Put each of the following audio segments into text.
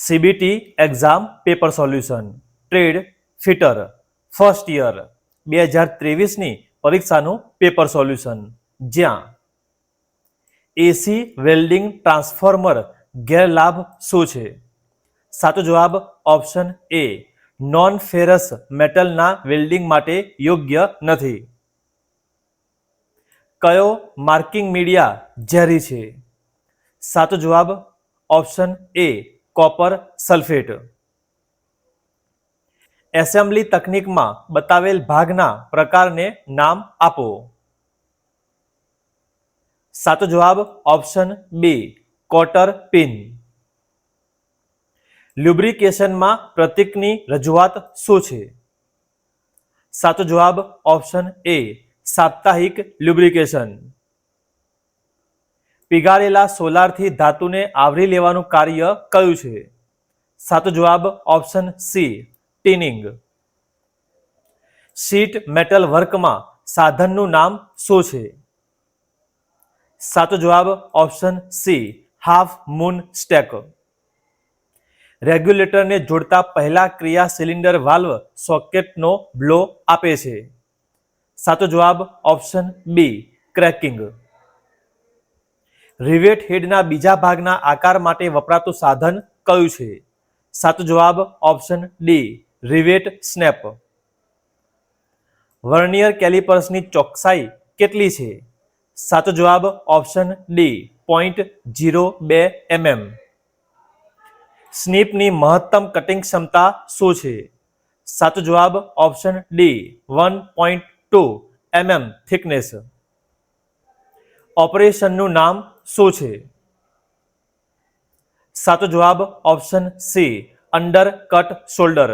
CBT exam paper solution trade fitter first year 2023ની પરીક્ષાનું paper solution, જ્યાં એસી welding transformer ગેરલાભ શું છે? સાચો જવાબ ઓપ્શન એ, નોન ફેરસ મેટલના વેલ્ડિંગ માટે યોગ્ય નથી. કયો માર્કિંગ મીડિયા ઝેરી છે? સાચો જવાબ ઓપ્શન એ, કોપર સલ્ફેટ. એસેમ્બલી તકનીકમાં બતાવેલ ભાગના પ્રકારને નામ આપો. સાચો જવાબ ઓપ્શન બી, કોટર પિન. લ્યુબ્રિકેશનમાં પ્રતીકની રજૂઆત શું છે? સાચો જવાબ ઓપ્શન એ, સાપ્તાહિક લ્યુબ્રિકેશન. પીગાળેલા સોલારથી ધાતુને આવરી લેવાનું કાર્ય કયું છે? સાચો જવાબ option C, tinning. Sheet metal વર્કમાં સાધનનું નામ શું છે? સાચો જવાબ option C, half moon stake. રેગ્યુલેટરને જોડતા પહેલા ક્રિયા સિલિન્ડર વાલ્વ સોકેટનો બ્લો આપે છે. સાચો જવાબ ઓપ્શન બી, ક્રેકિંગ. રિવેટ હેડના બીજા ભાગના આકાર માટે વપરાતું સાધન કયું છે? સાચો જવાબ option D, rivet snap. Vernier કેલિપર્સની ચોકસાઈ કેટલી છે? સાચો જવાબ ઓપ્શન ડી, 0.02 mm. સ્નીપની મહત્તમ કટિંગ ક્ષમતા શું છે? સાચો જવાબ ઓપ્શન ડી, 1.2 mm થિકનેસ. ઓપરેશનનું નામ શું છે? સાચો જવાબ option C, under cut shoulder.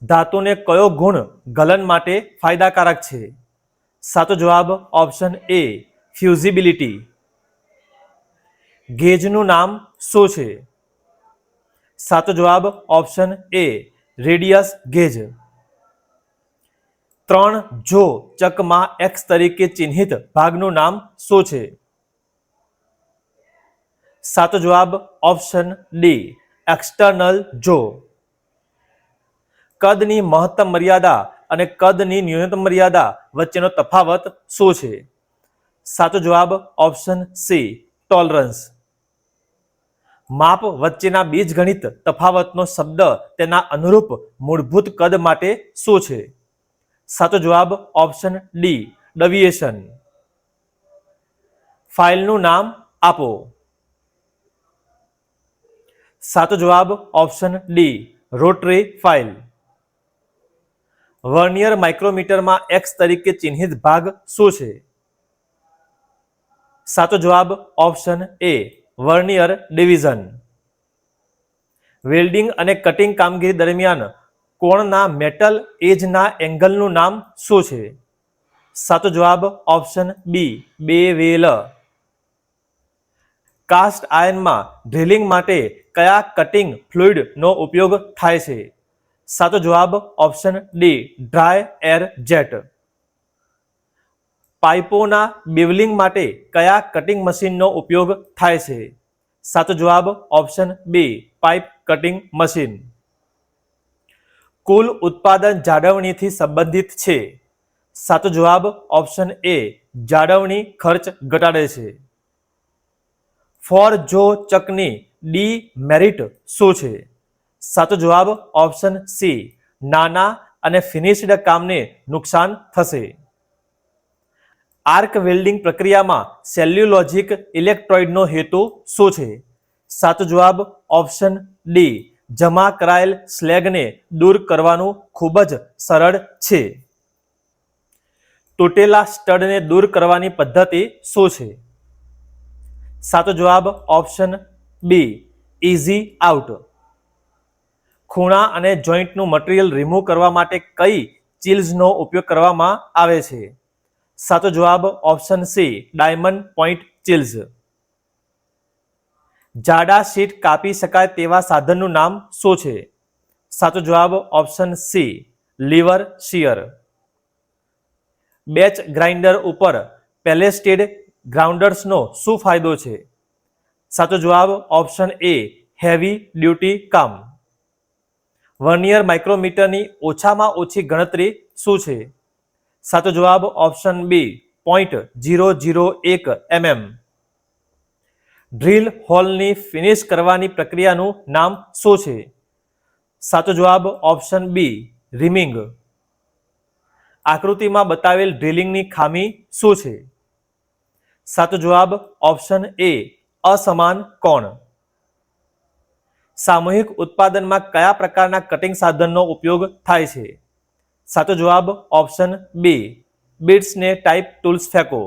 ધાતુને કયો ગુણ ગલન માટે ફાયદાકારક છે? સાચો જવાબ ઓપ્શન એ, ફ્યુઝિબિલિટી. ગેજનું નામ શું છે? સાચો જવાબ ઓપ્શન એ, રેડિયસ ગેજ. 3 જો ચકમાં એક્સ તરીકે ચિહ્નિત ભાગનું નામ શું છે? સાચો જવાબ ઓપ્શન ડી, એક્સટર્નલ જો. કદની મહત્તમ મર્યાદા અને કદની ન્યૂનતમ મર્યાદા વચ્ચેનો તફાવત શું છે? સાચો જવાબ ઓપ્શન સી, ટોલરન્સ. માપ વચ્ચેના બીજગણિત તફાવતનો શબ્દ તેના અનુરૂપ મૂળભૂત કદ માટે શું છે? સાચો જવાબ ઓપ્શન ડી, ડેવિએશન. ફાઇલનું નામ આપો. સાચો જવાબ option D, rotary file. Vernier માઇક્રોમીટરમાં એક્સ તરીકે ચિહ્નિત ભાગ શું છે? સાચો જવાબ option A, vernier division. Welding અને કટિંગ કામગીરી દરમિયાન કોણના મેટલ એજના એંગલનું નામ શું છે? સાચો જવાબ ઓપ્શન બી, બેવેલ. કાસ્ટ આયર્નમાં ડ્રિલિંગ માટે કયા કટિંગ ફ્લુઇડનો ઉપયોગ થાય છે? સાચો જવાબ option D, dry air jet. પાઇપોના બેવલિંગ માટે કયા કટિંગ મશીનનો ઉપયોગ થાય છે? સાચો જવાબ option B, pipe cutting machine. કુલ ઉત્પાદન જાળવણીથી સંબંધિત છે. સાચો જવાબ ઓપ્શન એ, જાળવણી ખર્ચ ઘટાડે છે. ફોર જો ચકની ડી મેરિટ શું છે? સાચો જવાબ ઓપ્શન સી, નાના અને ફિનિશ્ડ કામને નુકસાન થશે. આર્ક વેલ્ડિંગ પ્રક્રિયામાં સેલ્યુલોજિક ઇલેક્ટ્રોઇડનો હેતુ શું છે? સાચો જવાબ ઓપ્શન ડી, જમા કરાયેલ સ્લેગને દૂર કરવાનું ખૂબ જ સરળ છે. તૂટેલા સ્ટડને દૂર કરવાની પદ્ધતિ શું છે? સાચો જવાબ ઓપ્શન બી, ઇઝી આઉટ. ખૂણા અને જોઈન્ટનું મટીરિયલ રિમૂવ કરવા માટે કઈ ચીલ્સનો ઉપયોગ કરવામાં આવે છે? સાચો જવાબ ઓપ્શન સી, ડાયમંડ પોઇન્ટ ચીલ્સ. જાડા શીટ કાપી શકાય તેવા સાધનનું નામ શું છે? સાચો જવાબ option C, lever shear. Bench grinder ઉપર પેલેસ્ટેડ ગ્રાઉન્ડર્સનો શું ફાયદો છે? સાચો જવાબ ઓપ્શન એ, હેવી ડ્યુટી કામ. વર્નિયર માઇક્રોમીટરની ઓછામાં ઓછી ગણતરી શું છે? સાચો જવાબ ઓપ્શન બી 0.001 mm. ડ્રીલ હોલની ફિનિશ કરવાની પ્રક્રિયાનું નામ શું છે? સાચો જવાબ ઓપ્શન બી રીમિંગ. આકૃતિમાં બતાવેલ ડ્રિલિંગની ખામી શું છે? સાચો જવાબ ઓપ્શન એ અસમાન કોણ. સામૂહિક ઉત્પાદનમાં કયા પ્રકારના કટિંગ સાધનનો ઉપયોગ થાય છે? સાચો જવાબ ઓપ્શન બી બિટ્સને ટાઈપ ટૂલ્સ ફેંકો.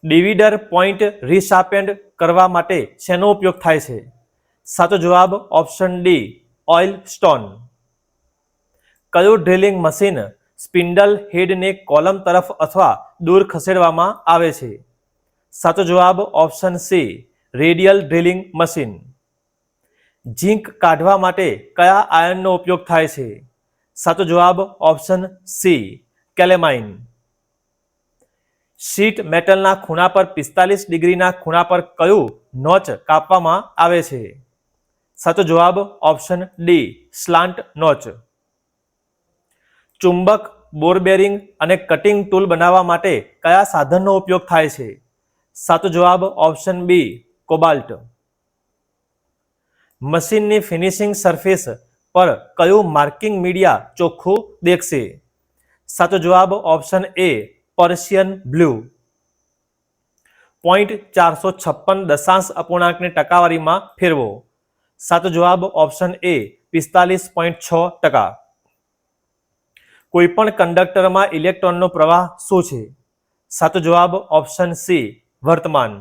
ડિવિડર પોઈન્ટ રીશાર્પેન્ડ કરવા માટે શેનો ઉપયોગ થાય છે? સાચો જવાબ ઓપ્શન ડી ઓઇલ સ્ટોન. કયું ડ્રિલિંગ મશીન સ્પિન્ડલ હેડને કોલમ તરફ અથવા દૂર ખસેડવામાં આવે છે? સાચો જવાબ option C radial drilling machine. Zinc કાઢવા માટે કયા આયનનો ઉપયોગ થાય છે? સાચો જવાબ ઓપ્શન સી કેલેમાઇન. શીટ મેટલના ખૂણા પર 45 ડિગ્રીના ખૂણા પર કયું નોચ કાપવામાં આવે છે? સાચો જવાબ ઓપ્શન ડી સ્લાન્ટ નોચ. ચુંબક, બોર બેરિંગ અને કટિંગ ટૂલ બનાવવા માટે કયા સાધનનો ઉપયોગ થાય છે? સાચો જવાબ ઓપ્શન બી કોબાલ્ટ. મશીનની ફિનિશિંગ સરફેસ પર કયું માર્કિંગ મીડિયા ચોખ્ખું દેખશે? સાચો જવાબ ઓપ્શન એ પર્શિયન બ્લુ. 0.456 અપૂર્ણાંકની ટકાવારીમાં ફેરવો. સાચો જવાબ ઓપ્શન એ 45.6%. કોઈપણ કંડક્ટરમાં ઇલેક્ટ્રોનનો પ્રવાહ શું છે? સાચો જવાબ ઓપ્શન સી વર્તમાન.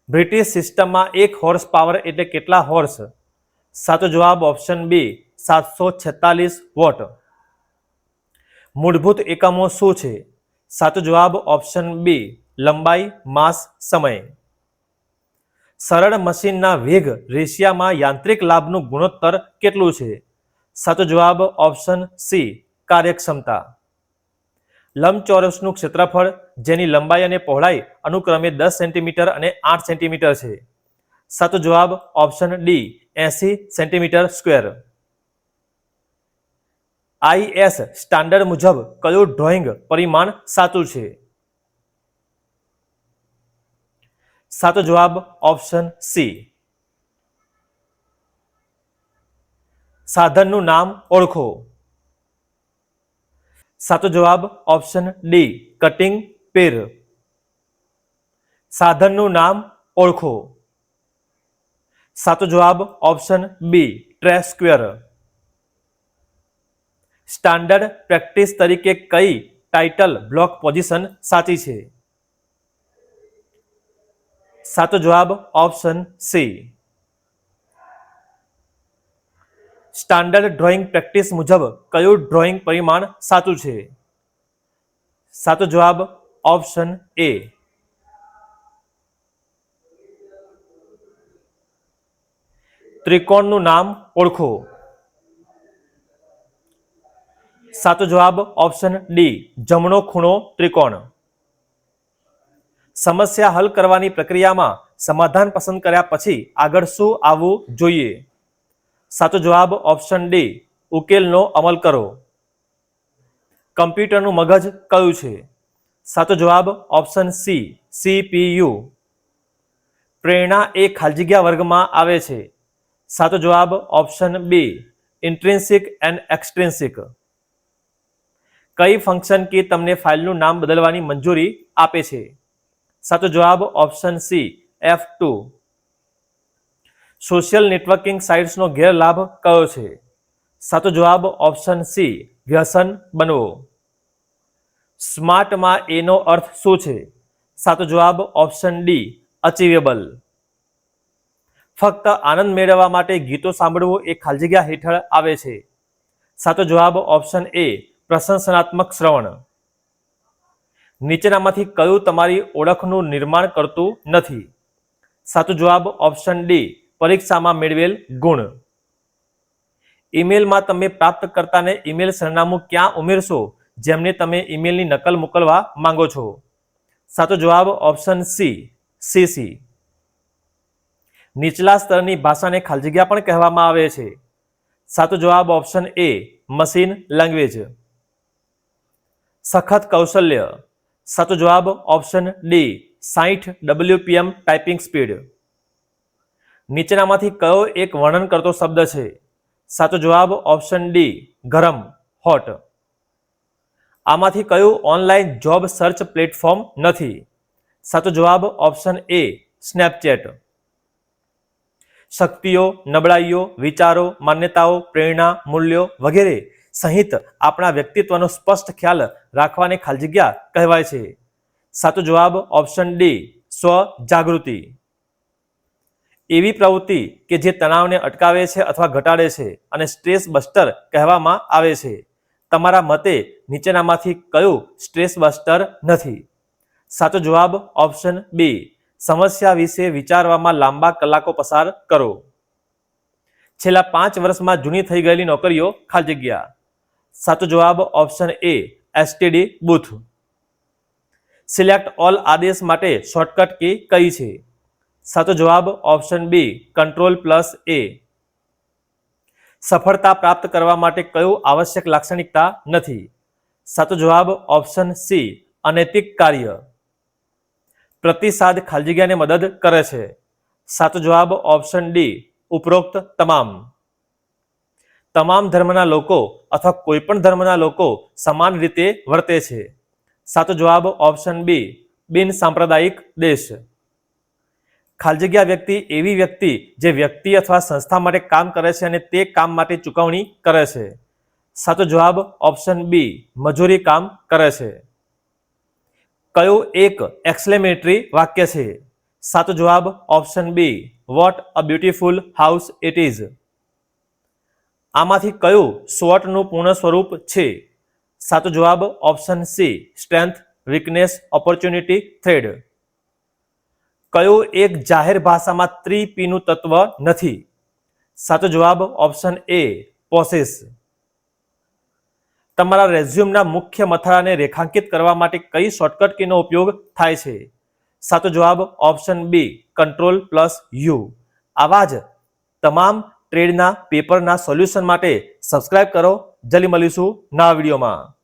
બ્રિટિશ સિસ્ટમમાં 1 હોર્સ પાવર એટલે કેટલા હોર્સ? સાચો જવાબ ઓપ્શન બી 746 વોટ. મૂળભૂત એકમો શું છે? સાચો જવાબ ઓપ્શન બી લંબાઈ, માસ, સમય. સરળ મશીનના વેગ રેશિયામાં યાંત્રિક લાભનું ગુણોત્તર કેટલું છે? સાચો જવાબ ઓપ્શન સી કાર્યક્ષમતા. લંબચોરસનું ક્ષેત્રફળ જેની લંબાઈ અને પહોળાઈ અનુક્રમે 10 સેન્ટીમીટર અને 8 સેન્ટીમીટર છે. સાચો જવાબ option D 80 centimetre square. IS standard મુજબ કયું ડ્રોઈંગ પરિમાણ સાચું છે? સાચો જવાબ ઓપ્શન સી. સાધનનું નામ ઓળખો. સાચો જવાબ ઓપ્શન ડી કટિંગ પેર. સાધનનું નામ ઓળખો. સાચો જવાબ option B try square. Standard practice તરીકે કઈ ટાઇટલ બ્લોક પોઝિશન સાચી છે? સાચો જવાબ option C. Standard drawing practice મુજબ કયું ડ્રોઈંગ પરિમાણ સાચું છે? સાચો જવાબ ઓપ્શન એ. ત્રિકોણનું નામ ઓળખો. સાચો જવાબ ઓપ્શન ડી જમણો ખૂણો ત્રિકોણ. સમસ્યા હલ કરવાની પ્રક્રિયામાં સમાધાન પસંદ કર્યા પછી આગળ શું આવવું જોઈએ? સાચો જવાબ ઓપ્શન ડી ઉકેલનો અમલ કરો. કમ્પ્યુટરનું મગજ કયું છે? સાચો જવાબ ઓપ્શન સી CPU. પ્રેરણા એ ખાલી જગ્યા વર્ગમાં આવે છે. સાચો જવાબ ઓપ્શન બી ઇન્ટ્રિન્સિક એન્ડ એક્સટ્રિન્સિક. કઈ ફંક્શન કી તમને ફાઇલનું નામ બદલવાની મંજૂરી આપે છે? સાચો જવાબ option C F2. Social networking સાઇટ્સનો ગેરલાભ કયો છે? સાચો જવાબ ઓપ્શન સી વ્યસન બનવો. સ્માર્ટમાં એનો અર્થ શું છે? સાચો જવાબ ઓપ્શન ડી અચીવેબલ. ફક્ત આનંદ મેળવવા માટે ગીતો સાંભળવું એ ખાલી જગ્યા હેઠળ આવે છે. સાચો જવાબ ઓપ્શન એ પ્રશંસનાત્મક શ્રવણ. નીચેનામાંથી કયું તમારી ઓળખનું નિર્માણ કરતું નથી? સાચો જવાબ ઓપ્શન ડી પરીક્ષામાં મેળવેલ ગુણ. ઈમેલમાં તમે પ્રાપ્તકર્તાને ઈમેલ સરનામું ક્યાં ઉમેરશો જેમને તમે ઈમેલની નકલ મોકલવા માંગો છો? સાચો જવાબ ઓપ્શન સી CC. નીચલા સ્તરની ભાષાને ખાલી જગ્યા પણ કહેવામાં આવે છે. સાચો જવાબ ઓપ્શન એ મશીન લેંગ્વેજ. સખત કૌશલ્ય. સાચો જવાબ option D 60 WPM typing speed. નીચેનામાંથી કયો એક વર્ણન કરતો શબ્દ છે? સાચો જવાબ ઓપ્શન ડી ગરમ હોટ. આમાંથી કયું ઓનલાઈન જોબ સર્ચ પ્લેટફોર્મ નથી? સાચો જવાબ ઓપ્શન એ સ્નેપચેટ. શક્તિઓ, નબળાઈઓ, વિચારો, માન્યતાઓ, પ્રેરણા, મૂલ્યો વગેરે સહિત આપણા વ્યક્તિત્વનો સ્પષ્ટ ખ્યાલ રાખવાને ખાલી જગ્યા કહેવાય છે. સાચો જવાબ ઓપ્શન ડી સ્વ જાગૃતિ. એવી પ્રવૃત્તિ કે જે તણાવને અટકાવે છે અથવા ઘટાડે છે અને સ્ટ્રેસ બસ્ટર કહેવામાં આવે છે. તમારા મતે નીચેનામાંથી કયું સ્ટ્રેસ બસ્ટર નથી? સાચો જવાબ ઓપ્શન બી સમસ્યા વિશે વિચારવામાં લાંબા કલાકો પસાર કરો. છેલ્લા 5 વર્ષમાં જૂની થઈ ગયેલી નોકરીઓ ખાલી જગ્યા. સાચો જવાબ ઓપ્શન એ STD બૂથ. સિલેક્ટ ઓલ આદેશ માટે શોર્ટકટ કી કઈ છે? સાચો જવાબ ઓપ્શન બી Ctrl+A. સફળતા પ્રાપ્ત કરવા માટે કયું આવશ્યક લાક્ષણિકતા નથી? સાચો જવાબ ઓપ્શન સી અનૈતિક કાર્ય. પ્રતિસાદ ખાલી જગ્યાને મદદ કરે છે. સાચો જવાબ ઓપ્શન ડી ઉપરોક્ત તમામ. તમામ ધર્મના લોકો અથવા કોઈ પણ ધર્મના લોકો સમાન રીતે વર્તે છે. સાચો જવાબ ઓપ્શન બી બિન સાંપ્રદાયિક દેશ. ખાલી જગ્યા વ્યક્તિ એવી વ્યક્તિ જે વ્યક્તિ અથવા સંસ્થા માટે કામ કરે છે અને તે કામ માટે ચૂકવણી કરે છે. સાચો જવાબ ઓપ્શન બી મજૂરી કામ કરે છે. કયું એક એક્સક્લેમેટરી વાક્ય છે? સાચો જવાબ option B what a beautiful house it is. આમાંથી કયું SWOTનું પૂર્ણ સ્વરૂપ છે? સાચો જવાબ option C strength, weakness, opportunity, threat. કયું એક જાહેર ભાષામાં 3P નું તત્વ નથી? સાચો જવાબ ઓપ્શન એ પોસેસ. તમારા રેઝ્યુમના મુખ્ય મથાળાને રેખાંકિત કરવા માટે કઈ શોર્ટકટ કીનો ઉપયોગ થાય છે? સાચો જવાબ ઓપ્શન બી Ctrl+U. આવા જ તમામ ટ્રેડના પેપરના સોલ્યુશન માટે સબસ્ક્રાઇબ કરો. જલ્દી મળીશું નવા વિડીયોમાં.